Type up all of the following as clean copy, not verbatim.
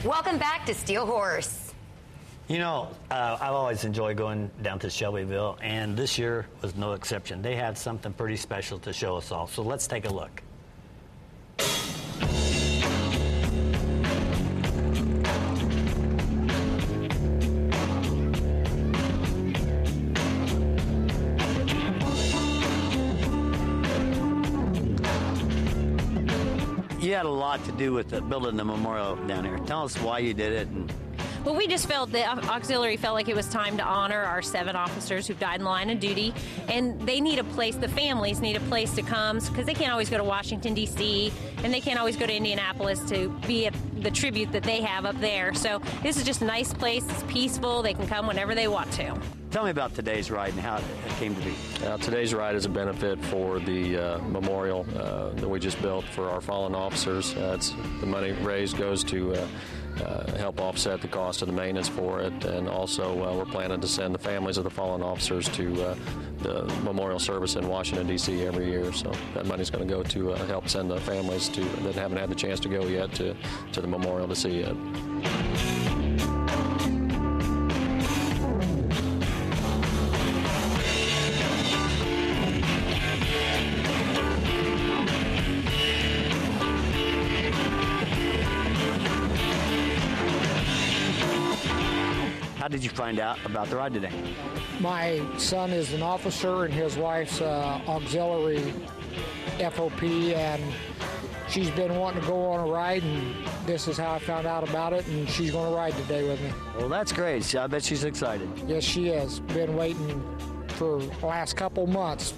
Welcome back to Steel Horse. You know, I've always enjoyed going down to Shelbyville, and this year was no exception. They had something pretty special to show us all, so let's take a look. You had a lot to do with building the memorial down here. Tell us why you did it. Well, we just felt the auxiliary felt like it was time to honor our 7 officers who've died in the line of duty, and they need a place, the families need a place to come, because they can't always go to Washington, D.C., and they can't always go to Indianapolis to be at the tribute that they have up there. So this is just a nice place. It's peaceful. They can come whenever they want to. Tell me about today's ride and how it came to be. Today's ride is a benefit for the memorial that we just built for our fallen officers. The money raised goes to help offset the cost of the maintenance for it, and also we're planning to send the families of the fallen officers to the memorial service in Washington, D.C. every year. So that money's going to go to help send the families that haven't had the chance to go yet to the memorial to see it. How did you find out about the ride today? My son is an officer and his wife's auxiliary FOP, and she's been wanting to go on a ride, and this is how I found out about it, and she's going to ride today with me. Well, that's great. I bet she's excited. Yes, she is. Been waiting for the last couple months,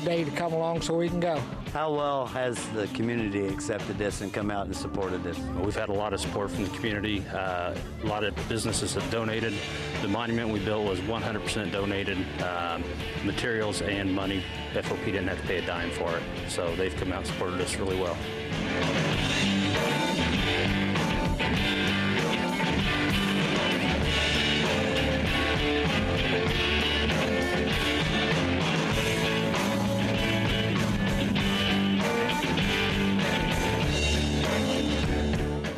day to come along so we can go. How well has the community accepted this and come out and supported this? Well, we've had a lot of support from the community. A lot of businesses have donated. The monument we built was 100% donated. Materials and money. FOP didn't have to pay a dime for it. So they've come out and supported us really well.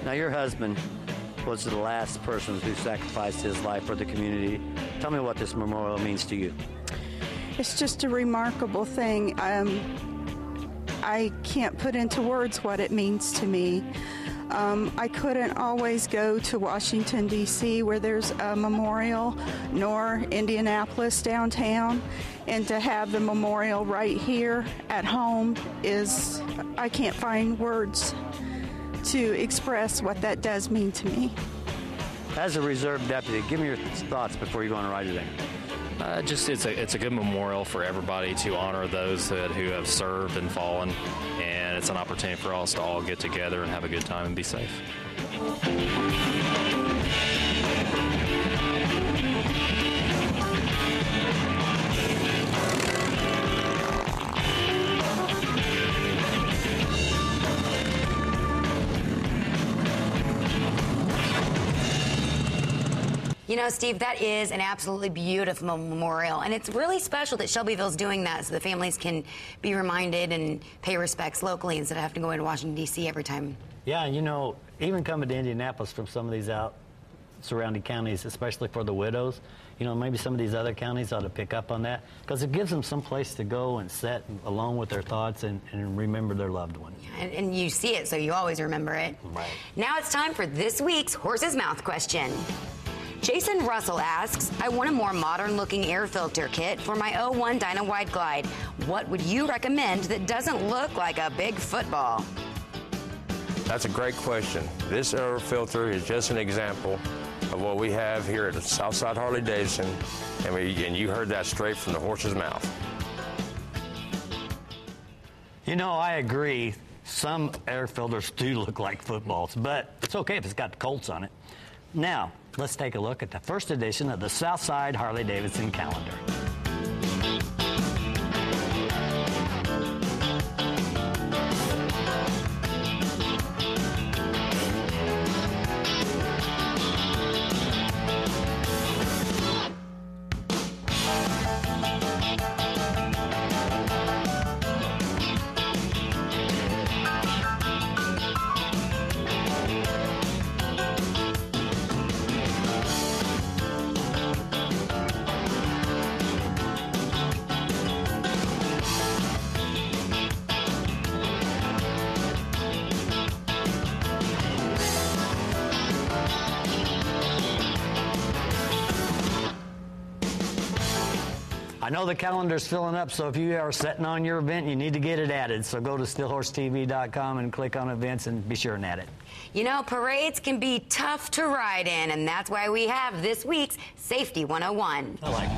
Now, your husband was the last person who sacrificed his life for the community. Tell me what this memorial means to you. It's just a remarkable thing. I can't put into words what it means to me. I couldn't always go to Washington, D.C., where there's a memorial, nor Indianapolis downtown. And to have the memorial right here at home I can't find words to express what that does mean to me. As a reserve deputy, give me your thoughts before you go on a ride today. It's a good memorial for everybody to honor those who have served and fallen, and it's an opportunity for us to all get together and have a good time and be safe. You know, Steve, that is an absolutely beautiful memorial, and it's really special that Shelbyville's doing that so the families can be reminded and pay respects locally instead of having to go into Washington, D.C. every time. Yeah, you know, even coming to Indianapolis from some of these surrounding counties, especially for the widows, you know, maybe some of these other counties ought to pick up on that, because it gives them some place to go and sit alone with their thoughts and remember their loved one. Yeah, and you see it, so you always remember it. Right. Now it's time for this week's Horse's Mouth question. Jason Russell asks, I want a more modern-looking air filter kit for my 01 Dyna Wide Glide. What would you recommend that doesn't look like a big football? That's a great question. This air filter is just an example of what we have here at Southside Harley-Davidson, and you heard that straight from the horse's mouth. You know, I agree. Some air filters do look like footballs, but it's okay if it's got the Colts on it. Now, let's take a look at the first edition of the Southside Harley-Davidson calendar. I know the calendar's filling up, so if you are setting on your event, you need to get it added. So go to stillhorsetv.com and click on events and be sure and add it. You know, parades can be tough to ride in, and that's why we have this week's Safety 101. I like it.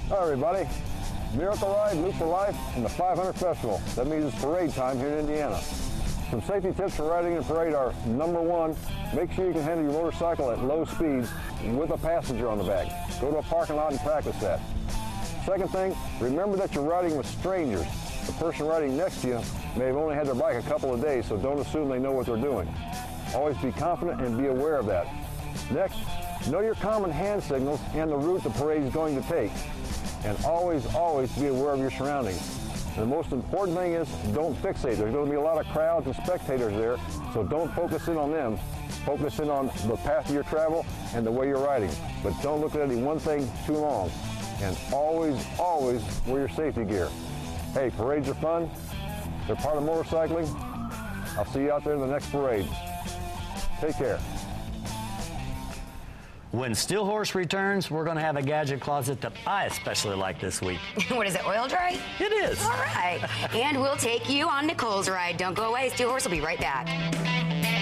Hi, everybody. Miracle Ride, Loop for Life, and the 500 Festival. That means it's parade time here in Indiana. Some safety tips for riding in a parade are, number one, make sure you can handle your motorcycle at low speeds with a passenger on the back. Go to a parking lot and practice that. Second thing, remember that you're riding with strangers. The person riding next to you may have only had their bike a couple of days, so don't assume they know what they're doing. Always be confident and be aware of that. Next, know your common hand signals and the route the parade is going to take. And always, always be aware of your surroundings. And the most important thing is don't fixate. There's going to be a lot of crowds and spectators there, so don't focus in on them. Focus in on the path of your travel and the way you're riding. But don't look at any one thing too long. And always, always wear your safety gear. Hey, parades are fun. They're part of motorcycling. I'll see you out there in the next parade. Take care. When Steel Horse returns, we're going to have a gadget closet that I especially like this week. What is it, oil dry? It is. All right. And we'll take you on Nicole's ride. Don't go away. Steel Horse will be right back.